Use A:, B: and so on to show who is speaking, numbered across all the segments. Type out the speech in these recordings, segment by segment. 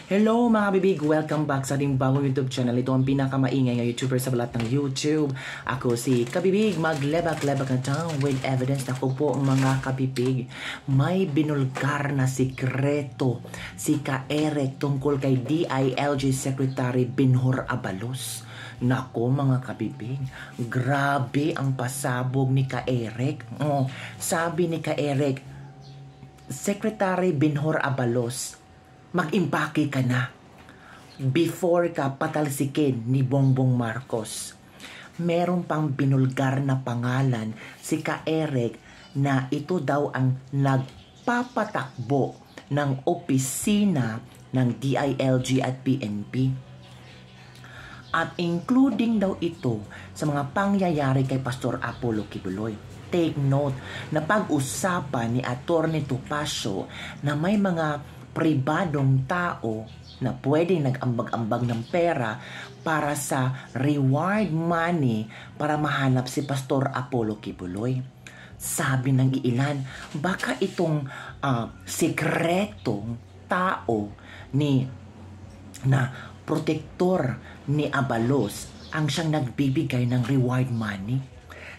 A: Hello mga kabibig! Welcome back sa ating bagong YouTube channel. Ito ang pinakamaingay na YouTuber sa balat ng YouTube. Ako si Kabibig, maglebak-lebak na town with evidence. Ako po mga kabibig. May binulgar na sikreto si Ka-Eric tungkol kay DILG Secretary Benhur Abalos. Nako mga kabibig, grabe ang pasabog ni Ka-Eric. Sabi ni Ka-Eric, Secretary Benhur Abalos, mag-impake ka na before ka patalsikin ni Bongbong Marcos. Meron pang binulgar na pangalan si Ka-Eric na ito daw ang nagpapatakbo ng opisina ng DILG at PNP. At including daw ito sa mga pangyayari kay Pastor Apollo Kibuloy. Take note na pag-usapan ni Atty. Topacio na may mga pribadong tao na pwedeng nag-ambag-ambag ng pera para sa reward money para mahanap si Pastor Apollo Kibuloy. Sabi ng ilan, baka itong sikretong tao na protektor ni Abalos ang siyang nagbibigay ng reward money.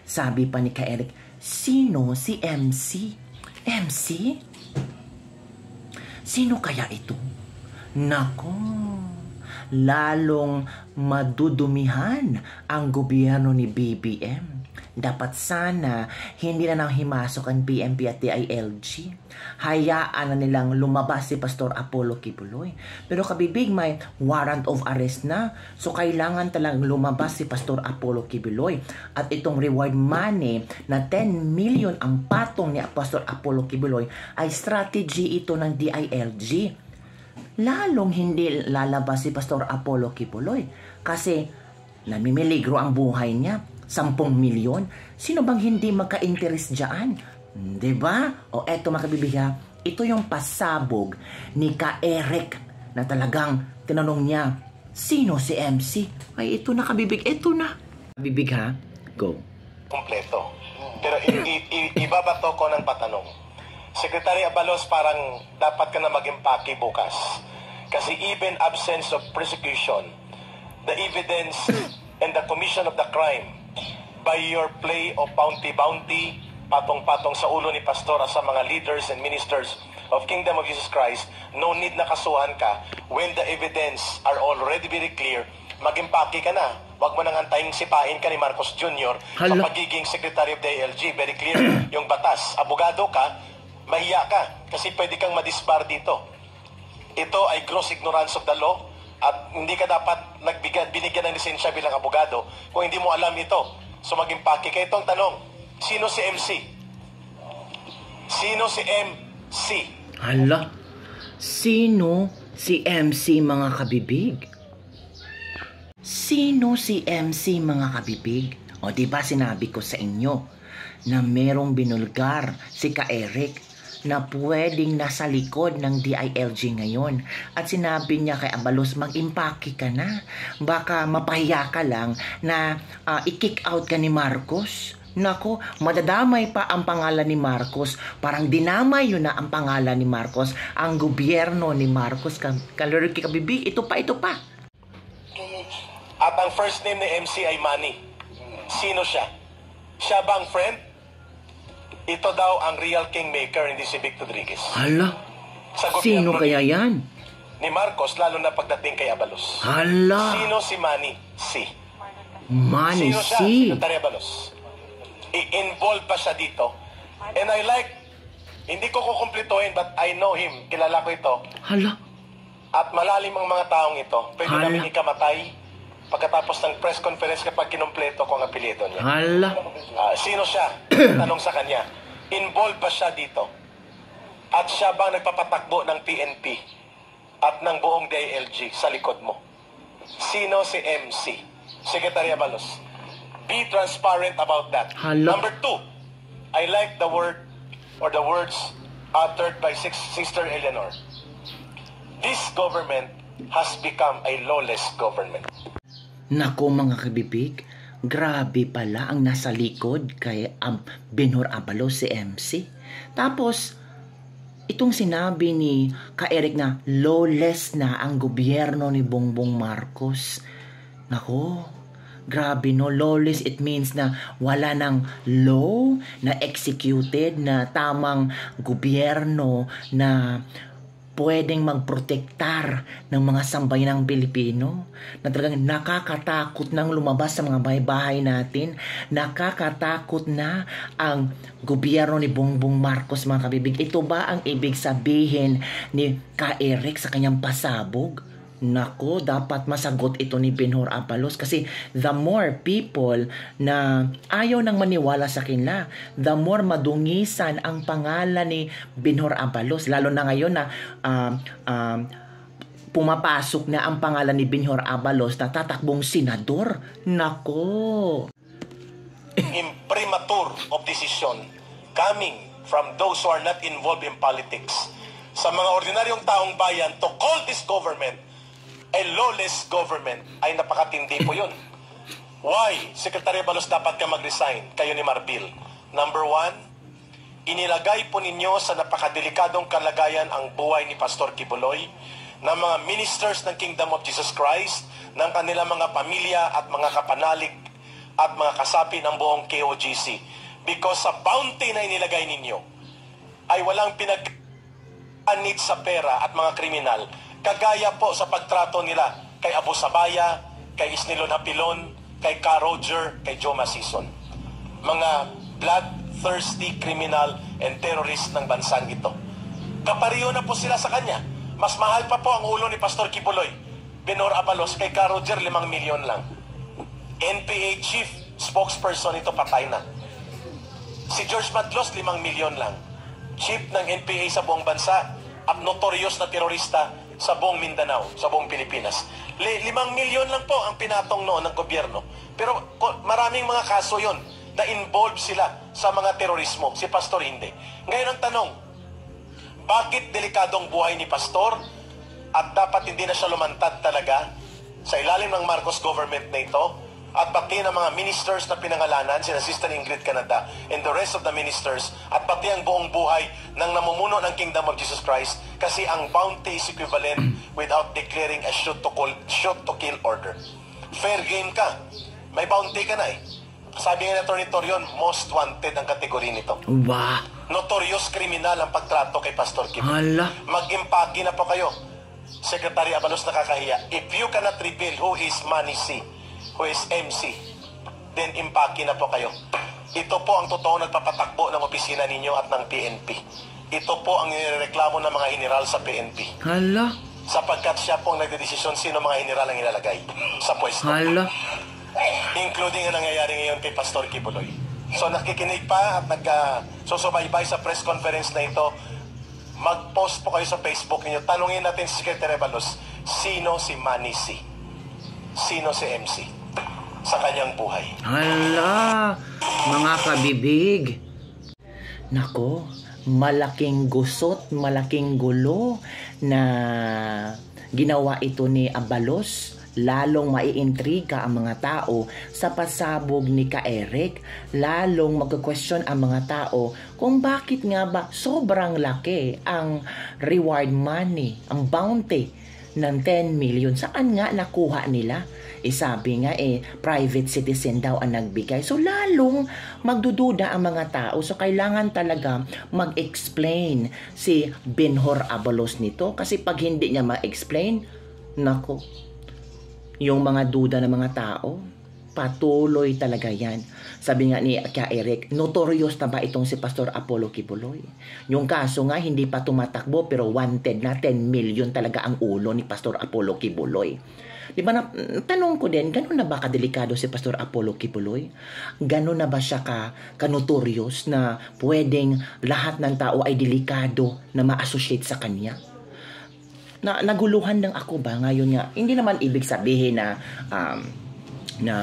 A: Sabi pa ni Ka-Eric, sino si MC? MC? Sino kaya ito? Nako, lalong madudumihan ang gobyerno ni BBM. Dapat sana hindi na nang himasok ang PNP at DILG. Hayaan na nilang lumabas si Pastor Apollo Kibuloy. Pero kabibig, may warrant of arrest na. So kailangan talagang lumabas si Pastor Apollo Kibuloy. At itong reward money na 10 million ang patong ni Pastor Apollo Kibuloy ay strategy ito ng DILG. Lalong hindi lalabas si Pastor Apollo Kibuloy kasi namimiligro ang buhay niya. 10 milyon? Sino bang hindi magka-interest dyan? Diba? O eto mga kabibiga, ito yung pasabog ni Ka-Eric na talagang tinanong niya, sino si MC? Ay, ito na kabibig, ito na. Kabibig ha? Go.
B: Kompleto. Pero ibabato ko ng patanong. Secretary Abalos, parang dapat ka na mag-impake bukas. Kasi even absence of prosecution, the evidence and the commission of the crime by your play of bounty, patong-patong sa ulo ni Pastor at sa mga leaders and ministers of Kingdom of Jesus Christ, no need na kasuhan ka when the evidence are already very clear. Mag-impake ka na. Huwag mo nang antayin sipahin ka ni Marcos Jr. sa pagiging Secretary of the DILG. Very clear yung batas. Abogado ka, mahiya ka kasi pwede kang madisbar dito. Ito ay gross ignorance of the law at hindi ka dapat binigyan ng lisensya bilang abogado kung hindi mo alam ito. So mag-impake ka. Itong tanong, sino si MC? Sino si MC?
A: Hala, sino si MC mga kabibig? Sino si MC mga kabibig? O diba sinabi ko sa inyo na merong binulgar si Ka-Eric na pwedeng nasa likod ng DILG ngayon. At sinabi niya kay Abalos, mag-impake ka na. Baka mapahiya ka lang na i-kick out ka ni Marcos. Nako, madadamay pa ang pangalan ni Marcos. Parang dinamay yun na ang pangalan ni Marcos. Ang gobyerno ni Marcos. Kaloriki kabibig, ito pa.
B: At ang first name ni MC ay Manny. Sino siya? Siya bang friend? Ito daw ang real kingmaker, hindi si Vic Rodriguez.
A: Hala, sino kaya yan?
B: Ni Marcos, lalo na pagdating kay Abalos.
A: Hala.
B: Sino si Manny C?
A: Manny
B: Sino
A: C?
B: siya? Secretary Abalos. I-involve pa siya dito. And I like, hindi ko kukumplituhin, but I know him. Kilala ko ito.
A: Hala.
B: At malalim ang mga taong ito. Pwede namin ikamatay pagkatapos ng press conference kapag kinumpleto ko ang apelyido niya.
A: Hala.
B: Sino siya? Tanong sa kanya. Involved ba siya dito? At siya bang nagpapatakbo ng PNP at ng buong DILG sa likod mo? Sino si MC? Secretary Abalos. Be transparent about that.
A: Hala.
B: Number 2, I like the word or the words uttered by Sister Eleanor. This government has become a lawless government.
A: Nako mga kabibig, grabe pala ang nasa likod kay Benhur Abalos si MC. Tapos, itong sinabi ni Ka-Eric na lawless na ang gobyerno ni Bongbong Marcos. Nako, grabe no, lawless, it means na wala ng law na executed, na tamang gobyerno na pwedeng magprotektar ng mga sambayanang Pilipino, na talagang nakakatakot nang lumabas sa mga bahay-bahay natin, nakakatakot na ang gobyerno ni Bongbong Marcos, mga kabibig. Ito ba ang ibig sabihin ni Ka-Eric sa kanyang pasabog? Nako, dapat masagot ito ni Benhur Abalos, kasi the more people na ayaw nang maniwala sa kanila, the more madungisan ang pangalan ni Benhur Abalos, lalo na ngayon na pumapasok na ang pangalan ni Benhur Abalos na tatakbong senador. Nako,
B: Imprimatur of decision coming from those who are not involved in politics. Sa mga ordinaryong taong bayan, to call this government a lawless government ay napakatindi po yun. Why? Secretary Abalos, dapat ka mag-resign, kayo ni Marbil. Number one, inilagay po ninyo sa napakadelikadong kalagayan ang buhay ni Pastor Kibuloy, ng mga ministers ng Kingdom of Jesus Christ, ng kanilang mga pamilya at mga kapanalig at mga kasapi ng buong KOGC. Because sa bounty na inilagay ninyo ay walang pinag-anit sa pera at mga kriminal, kagaya po sa pagtrato nila kay Abu Sabaya, kay Isnilon Hapilon, kay Ka Roger, kay Joe Masison. Mga bloodthirsty criminal and terrorist ng bansang ito. Kapariyo na po sila sa kanya. Mas mahal pa po ang ulo ni Pastor Kibuloy, Benhur Abalos, kay Ka Roger 5 milyon lang. NPA chief spokesperson ito, patay na. Si George Madlos 5 milyon lang. Chief ng NPA sa buong bansa at notorious na terorista sa buong Mindanao, sa buong Pilipinas. 5 milyon lang po ang pinatong noon ng gobyerno. Pero maraming mga kaso yon na involved sila sa mga terorismo. Si Pastor hindi. Ngayon ang tanong, bakit delikadong buhay ni Pastor at dapat hindi na siya lumantad talaga sa ilalim ng Marcos government na ito, at pati ng mga ministers na pinangalanan, si Sister Ingrid Canada and the rest of the ministers, at pati ang buong buhay ng namumuno ng Kingdom of Jesus Christ, kasi ang bounty is equivalent without declaring a shoot to kill order. Fair game ka, may bounty ka na eh. Sabi nga ni Atty. Torion, most wanted ang kategory nito.
A: Wow.
B: Notorious criminal ang pagtrato kay Pastor Kim.
A: Hala.
B: Mag-impake na po kayo. Secretary Abalos, nakakahiya. If you cannot reveal who is Manny C., who is MC, then impake na po kayo. Ito po ang totoo nagpapatakbo ng opisina ninyo at ng PNP. Ito po ang nireklamo ng mga general sa PNP.
A: Hala.
B: Sapagkat siya po ang nagdedesisyon sino mga general ang ilalagay sa pwesto.
A: Hala.
B: Including ang nangyayari ngayon kay Pastor Kibuloy. So nakikinig pa at nagsusubaybay sa press conference na ito, mag-post po kayo sa Facebook niyo. Tanungin natin si Secretary Abalos, sino si Manny C? Sino si MC sa kanyang buhay?
A: Hala, mga kabibig. Nako, malaking gusot, malaking gulo na ginawa ito ni Abalos. Lalong maiintriga ang mga tao sa pasabog ni Ka-Eric. Lalong magka-question ang mga tao kung bakit nga ba sobrang laki ang reward money, ang bounty ng 10 million. Saan nga nakuha nila? Sabi nga private citizen daw ang nagbigay. So lalong magdududa ang mga tao. So kailangan talaga mag-explain si Benhur Abalos nito. Kasi pag hindi niya ma-explain, nako, yung mga duda ng mga tao, patuloy talaga yan. Sabi nga ni Ka-Eric, notorious na ba itong si Pastor Apollo Kibuloy? Yung kaso nga, hindi pa tumatakbo pero wanted na 10 million talaga ang ulo ni Pastor Apollo Kibuloy. Di ba tanong ko din, gano'n na ba kadelikado si Pastor Apollo Kibuloy? Gano'n na ba siya ka-notorious na pwedeng lahat ng tao ay delikado na ma-associate sa kanya? Naguluhan lang ako ba ngayon nga? Hindi naman ibig sabihin na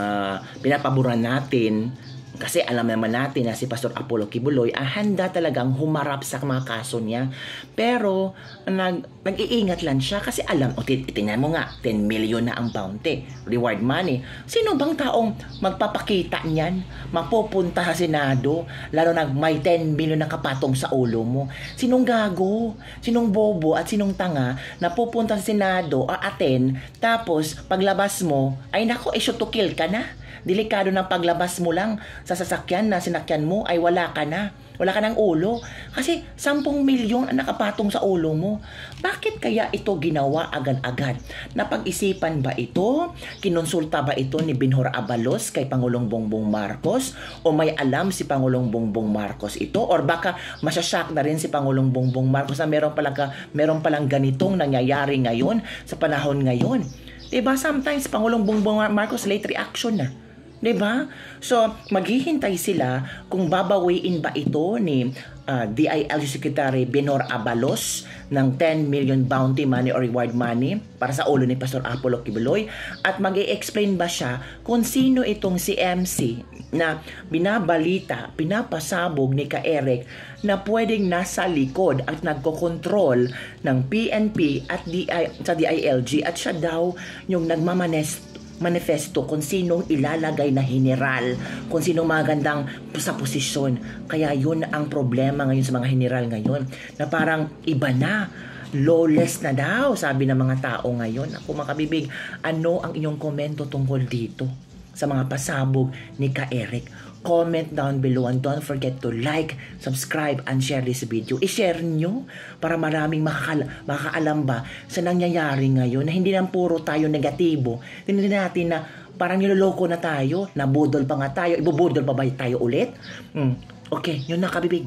A: pinapaboran natin Kasi alam naman natin na si Pastor Apollo Kibuloy handa talagang humarap sa mga kaso niya. Pero nag-iingat lang siya kasi alam, tingnan mo nga, 10 million na ang bounty, reward money. Sino bang taong magpapakita niyan? Mapupunta sa Senado, lalo na may 10 million na kapatong sa ulo mo. Sinong gago? Sinong bobo at sinong tanga na pupunta sa Senado, attend, tapos paglabas mo, ay nako, shoot to kill ka na. Delikado ng paglabas mo lang sa sasakyan na sinakyan mo ay wala ka na. Wala ka ng ulo. Kasi 10 milyon ang nakapatong sa ulo mo. Bakit kaya ito ginawa agad-agad? Napag-isipan ba ito? Kinonsulta ba ito ni Benhur Abalos kay Pangulong Bongbong Marcos? O may alam si Pangulong Bongbong Marcos ito? Or baka masyashock na rin si Pangulong Bongbong Marcos na meron palang ganitong nangyayari ngayon sa panahon ngayon? Diba? Sometimes Pangulong Bongbong Marcos late reaction na. 'Di ba? So, maghihintay sila kung babawiin ba ito ni DILG Secretary Benhur Abalos ng 10 million bounty money or reward money para sa ulo ni Pastor Apollo Kibuloy, at mag-i-explain ba siya kung sino itong si MC na binabalita, pinapasabog ni Ka-Eric na pwedeng nasa likod at nagkokontrol ng PNP at sa DILG, at siya daw yung manifesto kung sinong ilalagay na general, kung sinong magandang sa posisyon. Kaya yun ang problema ngayon sa mga general ngayon, na parang iba na, lawless na daw, sabi ng mga tao ngayon. Ako mga kabibig, ano ang inyong komento tungkol dito sa mga pasabog ni Ka-Eric? Comment down below and don't forget to like, subscribe, and share this video. I-share nyo para maraming makakaalam ba sa nangyayari ngayon, na hindi lang puro tayo negatibo. Tingnan natin na parang niloloko na tayo, nabudol pa nga tayo, ibubudol pa ba tayo ulit? Okay, yun na kabibig.